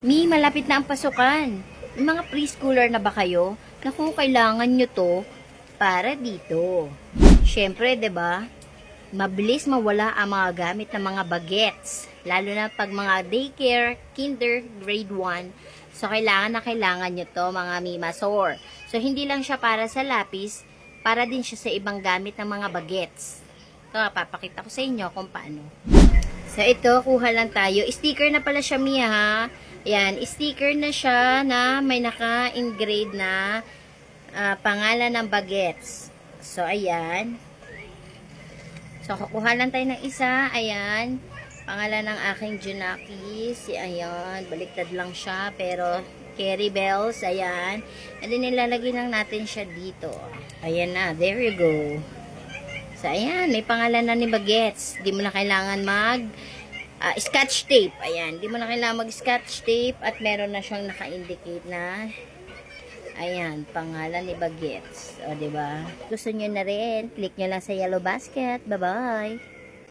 Malapit na ang pasukan. Yung mga preschooler na ba kayo? Naku, kailangan nyo to para dito. Syempre, 'di ba? Mabilis mawala ang mga gamit ng mga bagets. Lalo na pag mga daycare, kinder, grade 1. So, kailangan na kailangan nyo to, mga mimasor. So, hindi lang siya para sa lapis, para din siya sa ibang gamit ng mga bagets. Ito, papakita ko sa inyo kung paano. So, ito, kuha lang tayo. Sticker na pala siya, Mia, ha? Ayan, sticker na siya na may naka-engrade na pangalan ng bagets. So, ayan. So, kukuha lang tayo ng isa. Ayan. Pangalan ng aking Junakis. Ayan. Baliktad lang siya. Pero, Carry Bells. Ayan. And then, nilalagay lang natin siya dito. Ayan na. There you go. So, ayan. May pangalan na ni Bagets. Di mo na kailangan scotch tape. Ayan. Di mo na kailangan mag-scotch tape. At meron na siyang naka-indicate na ayan, pangalan ni Bagets. O, diba? Gusto nyo na rin, click nyo lang sa yellow basket. Bye-bye!